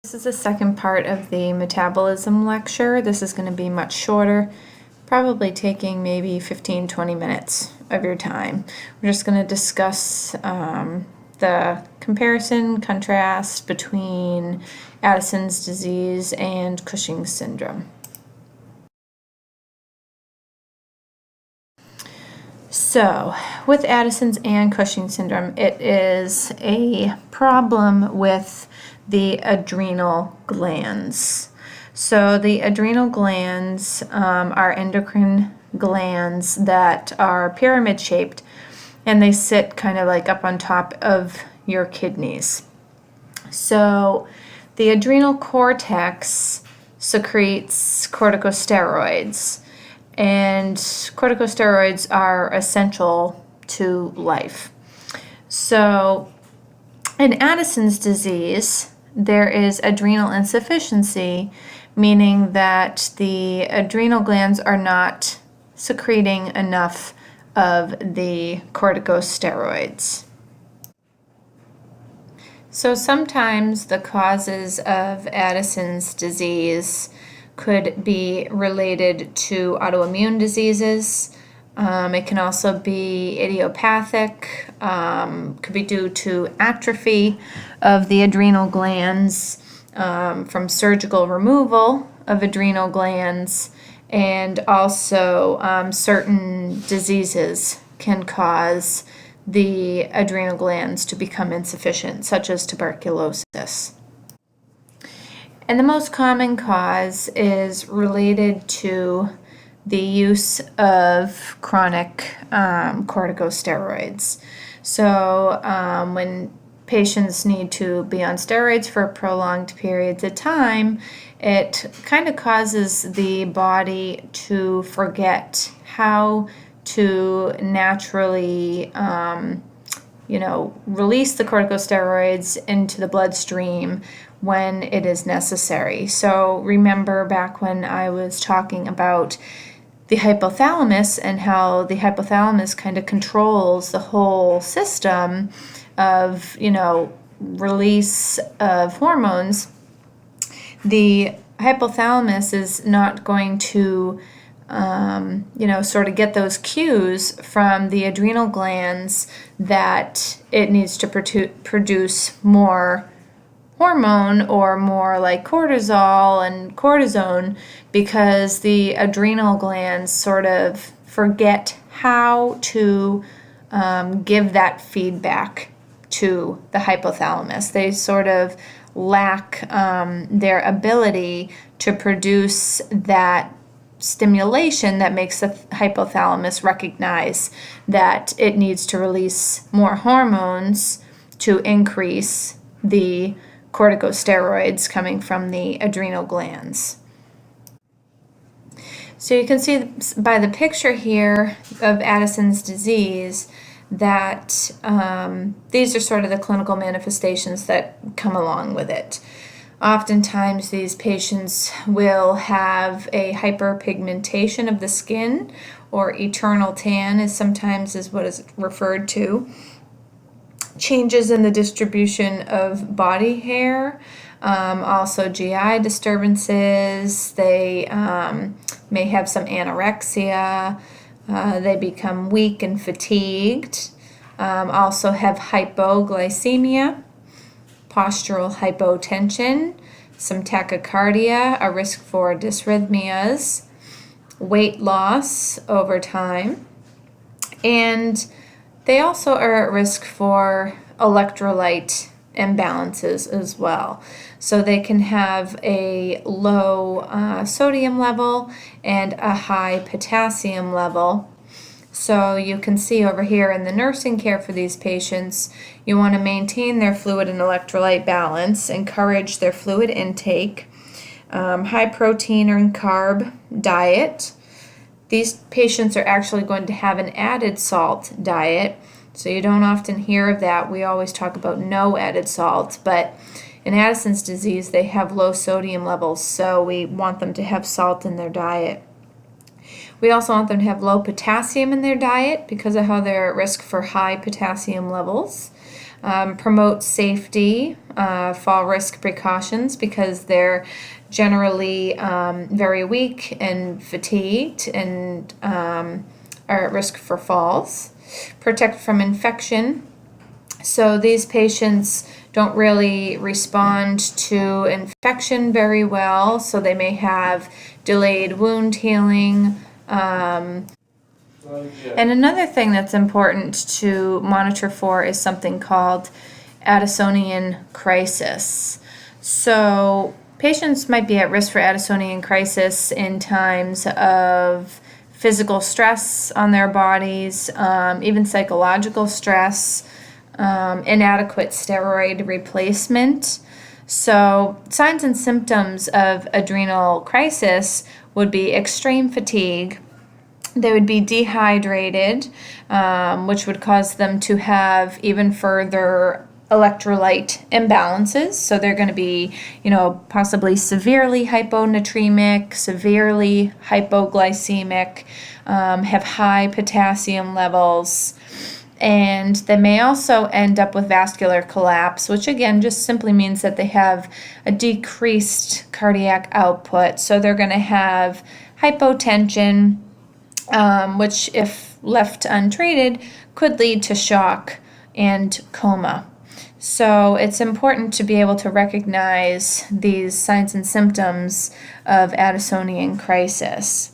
This is the second part of the metabolism lecture. This is going to be much shorter, probably taking maybe 15-20 minutes of your time. We're just going to discuss the comparison, contrast between Addison's disease and Cushing's syndrome. So, with Addison's and Cushing's syndrome, it is a problem with the adrenal glands. So the adrenal glands are endocrine glands that are pyramid shaped, and they sit kind of like up on top of your kidneys. So the adrenal cortex secretes corticosteroids, and corticosteroids are essential to life. So in Addison's disease, there is adrenal insufficiency, meaning that the adrenal glands are not secreting enough of the corticosteroids. So sometimes the causes of Addison's disease could be related to autoimmune diseases. It can also be idiopathic, could be due to atrophy of the adrenal glands from surgical removal of adrenal glands, and also certain diseases can cause the adrenal glands to become insufficient, such as tuberculosis. And the most common cause is related to the use of chronic corticosteroids. So when patients need to be on steroids for prolonged periods of time, it kind of causes the body to forget how to naturally release the corticosteroids into the bloodstream when it is necessary. So remember back when I was talking about the hypothalamus and how the hypothalamus kind of controls the whole system of, release of hormones. The hypothalamus is not going to, sort of get those cues from the adrenal glands that it needs to produce more hormone or more like cortisol and cortisone, because the adrenal glands sort of forget how to give that feedback to the hypothalamus. They sort of lack their ability to produce that stimulation that makes the hypothalamus recognize that it needs to release more hormones to increase the corticosteroids coming from the adrenal glands. So you can see by the picture here of Addison's disease that these are sort of the clinical manifestations that come along with it. Oftentimes these patients will have a hyperpigmentation of the skin, or eternal tan is what is referred to. Changes in the distribution of body hair, also GI disturbances. They may have some anorexia. They become weak and fatigued. Also have hypoglycemia, postural hypotension, some tachycardia, a risk for dysrhythmias, weight loss over time, and they also are at risk for electrolyte imbalances as well. So they can have a low sodium level and a high potassium level. So you can see over here in the nursing care for these patients, you want to maintain their fluid and electrolyte balance, encourage their fluid intake, high protein and carb diet. These patients are actually going to have an added salt diet, so you don't often hear of that. We always talk about no added salt, but in Addison's disease, they have low sodium levels, so we want them to have salt in their diet. We also want them to have low potassium in their diet because of how they're at risk for high potassium levels. promote safety, fall risk precautions, because they're generally very weak and fatigued and are at risk for falls. Protect from infection. So these patients don't really respond to infection very well, so they may have delayed wound healing. And another thing that's important to monitor for is something called Addisonian crisis. So patients might be at risk for Addisonian crisis in times of physical stress on their bodies, even psychological stress, inadequate steroid replacement. So signs and symptoms of adrenal crisis would be extreme fatigue. They would be dehydrated, which would cause them to have even further electrolyte imbalances. So they're going to be, possibly severely hyponatremic, severely hypoglycemic, have high potassium levels. And they may also end up with vascular collapse, which again just simply means that they have a decreased cardiac output. So they're going to have hypotension, which if left untreated could lead to shock and coma. So it's important to be able to recognize these signs and symptoms of Addisonian crisis.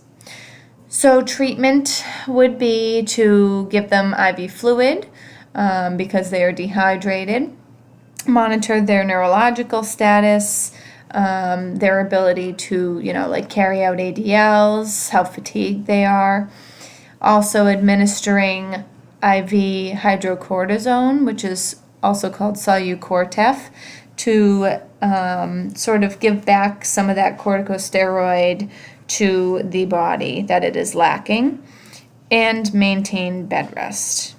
So treatment would be to give them IV fluid because they are dehydrated, monitor their neurological status, their ability to, carry out ADLs, how fatigued they are. Also administering IV hydrocortisone, which is also called Solu-Cortef, to sort of give back some of that corticosteroid to the body that it is lacking, and maintain bed rest.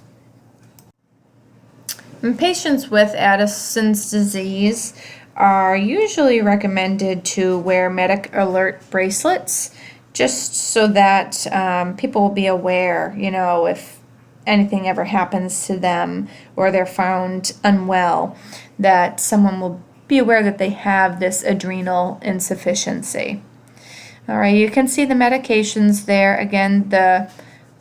And patients with Addison's disease are usually recommended to wear medic alert bracelets, just so that people will be aware, if anything ever happens to them or they're found unwell, that someone will be aware that they have this adrenal insufficiency. All right, you can see the medications there. Again, the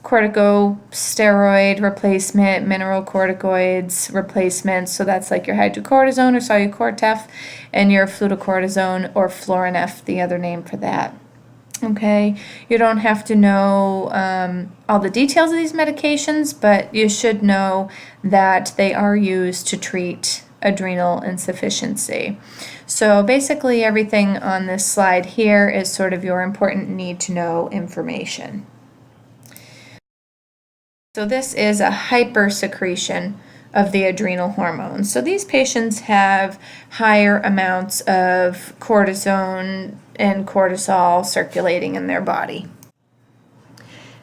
corticosteroid replacement, mineral corticoids replacement. So that's like your hydrocortisone or Solu-Cortef, and your flutocortisone or Florinef, the other name for that. Okay, you don't have to know all the details of these medications, but you should know that they are used to treat adrenal insufficiency. So basically everything on this slide here is sort of your important need to know information. So this is a hypersecretion of the adrenal hormones. So these patients have higher amounts of cortisone and cortisol circulating in their body.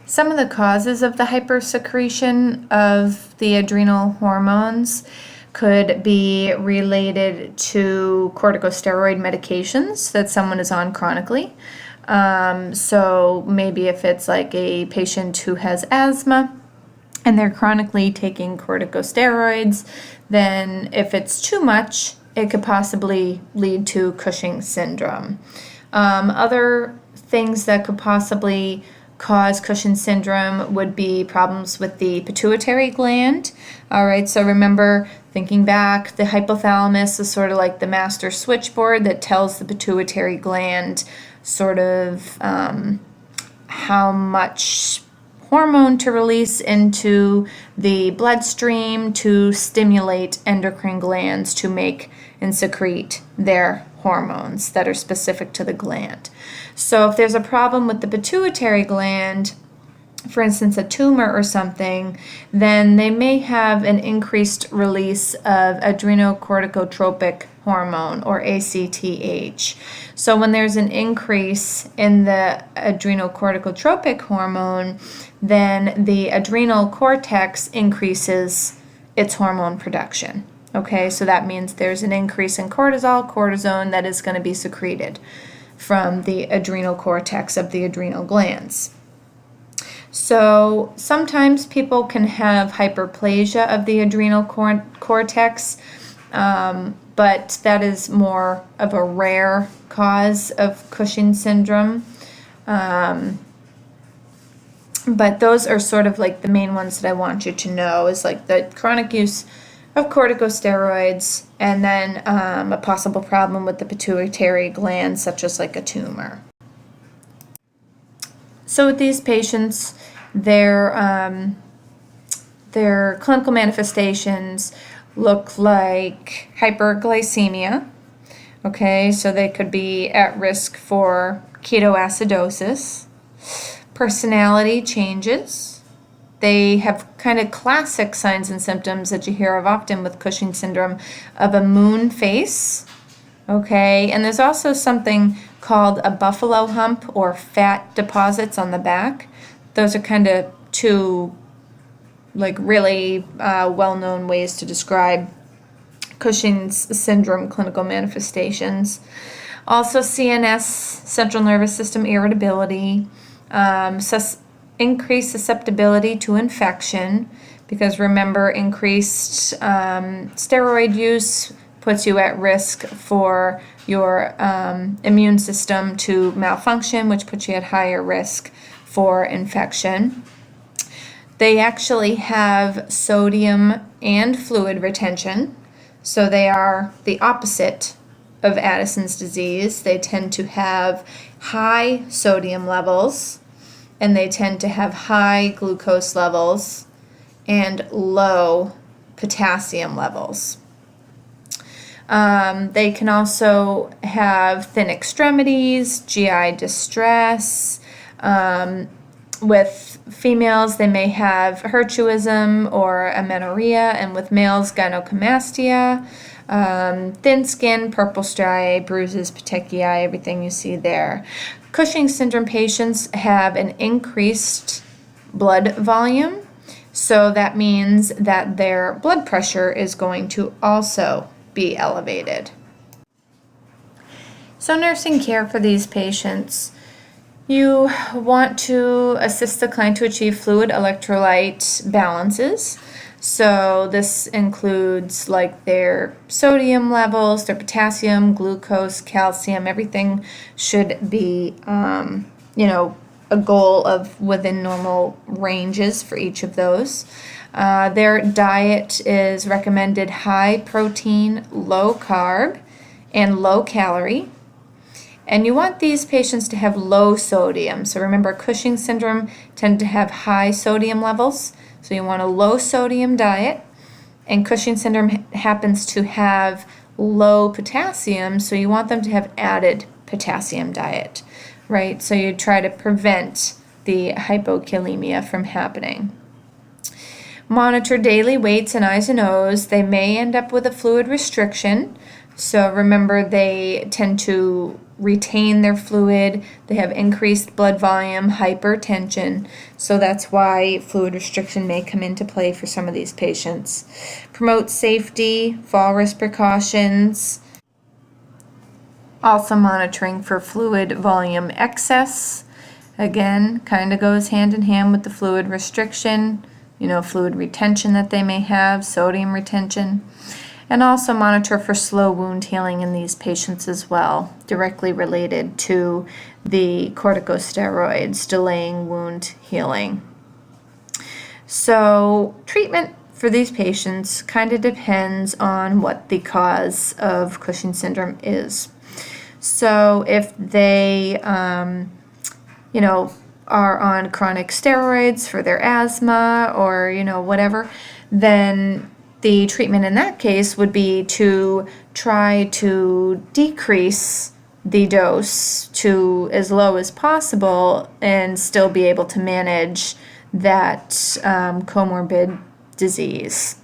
Some of the causes of the hypersecretion of the adrenal hormones could be related to corticosteroid medications that someone is on chronically. So maybe if it's like a patient who has asthma and they're chronically taking corticosteroids, then if it's too much, it could possibly lead to Cushing's syndrome. Other things that could possibly cause Cushing's syndrome would be problems with the pituitary gland. All right, so remember, thinking back, the hypothalamus is sort of like the master switchboard that tells the pituitary gland sort of how much hormone to release into the bloodstream to stimulate endocrine glands to make and secrete their hormones that are specific to the gland. So if there's a problem with the pituitary gland, for instance, a tumor or something, then they may have an increased release of adrenocorticotropic hormone, or ACTH. So when there's an increase in the adrenocorticotropic hormone, then the adrenal cortex increases its hormone production. Okay, so that means there's an increase in cortisone that is going to be secreted from the adrenal cortex of the adrenal glands. So sometimes people can have hyperplasia of the adrenal cortex, but that is more of a rare cause of Cushing's syndrome. But those are sort of like the main ones that I want you to know, is like the chronic use of corticosteroids, and then a possible problem with the pituitary gland, such as like a tumor. So with these patients, their clinical manifestations look like hyperglycemia. Okay, so they could be at risk for ketoacidosis. Personality changes. They have kind of classic signs and symptoms that you hear of often with Cushing's syndrome of a moon face. Okay, and there's also something called a buffalo hump or fat deposits on the back. Those are kind of two like really well-known ways to describe Cushing's syndrome clinical manifestations. Also CNS, central nervous system irritability, increased susceptibility to infection, because remember, increased steroid use puts you at risk for your immune system to malfunction, which puts you at higher risk for infection. They actually have sodium and fluid retention, so they are the opposite of Addison's disease. They tend to have high sodium levels, and they tend to have high glucose levels and low potassium levels. They can also have thin extremities, GI distress. With females, they may have hirsutism or amenorrhea, and with males, gynecomastia, thin skin, purple striae, bruises, petechiae, everything you see there. Cushing's syndrome patients have an increased blood volume, so that means that their blood pressure is going to also be elevated. So nursing care for these patients, you want to assist the client to achieve fluid electrolyte balances. So this includes like their sodium levels, their potassium, glucose, calcium, everything should be, a goal of within normal ranges for each of those. Their diet is recommended high protein, low carb, and low calorie. And you want these patients to have low sodium. So remember, Cushing's syndrome tend to have high sodium levels. So you want a low sodium diet. And Cushing's syndrome happens to have low potassium, so you want them to have added potassium diet, right? So you try to prevent the hypokalemia from happening. Monitor daily weights and I's and O's. They may end up with a fluid restriction. So remember, they tend to retain their fluid. They have increased blood volume, hypertension. So that's why fluid restriction may come into play for some of these patients. Promote safety, fall risk precautions. Also monitoring for fluid volume excess. Again, kind of goes hand in hand with the fluid restriction, fluid retention that they may have, sodium retention. And also monitor for slow wound healing in these patients as well, directly related to the corticosteroids delaying wound healing. So treatment for these patients kind of depends on what the cause of Cushing's syndrome is. So if they, are on chronic steroids for their asthma or, whatever, then the treatment in that case would be to try to decrease the dose to as low as possible and still be able to manage that comorbid disease.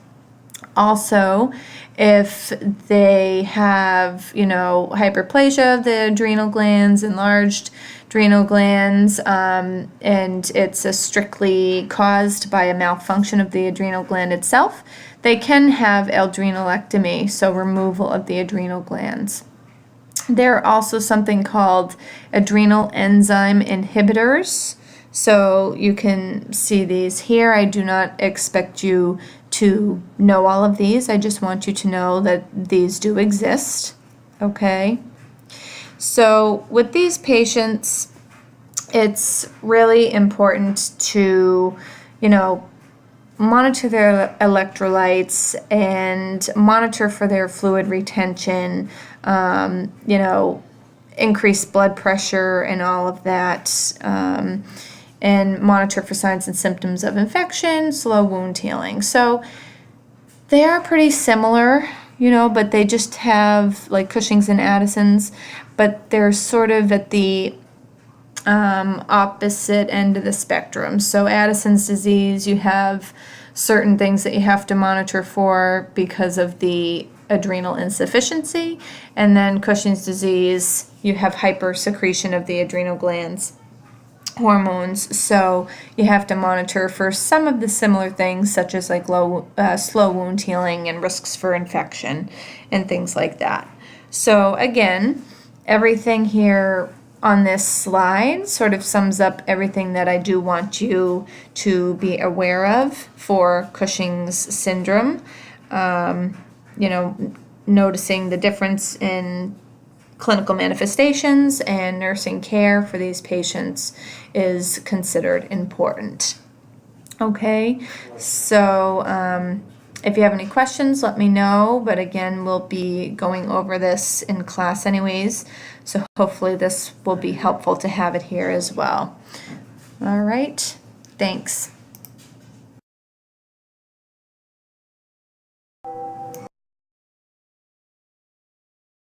Also, if they have, hyperplasia of the adrenal glands, enlarged adrenal glands, and it's strictly caused by a malfunction of the adrenal gland itself, they can have adrenalectomy, so removal of the adrenal glands. There are also something called adrenal enzyme inhibitors. So you can see these here. I do not expect you to know all of these. I just want you to know that these do exist. Okay? So with these patients, it's really important to, monitor their electrolytes and monitor for their fluid retention, increase blood pressure and all of that, and monitor for signs and symptoms of infection, slow wound healing. So they are pretty similar, but they just have like Cushing's and Addisons, but they're sort of at the opposite end of the spectrum. So Addison's disease, you have certain things that you have to monitor for because of the adrenal insufficiency, and then Cushing's disease, you have hypersecretion of the adrenal glands hormones, so you have to monitor for some of the similar things such as like slow wound healing and risks for infection and things like that. So again, everything here on this slide sort of sums up everything that I do want you to be aware of for Cushing's syndrome. Noticing the difference in clinical manifestations and nursing care for these patients is considered important. Okay, so if you have any questions, let me know. But again, we'll be going over this in class anyways. So hopefully this will be helpful to have it here as well. All right, thanks.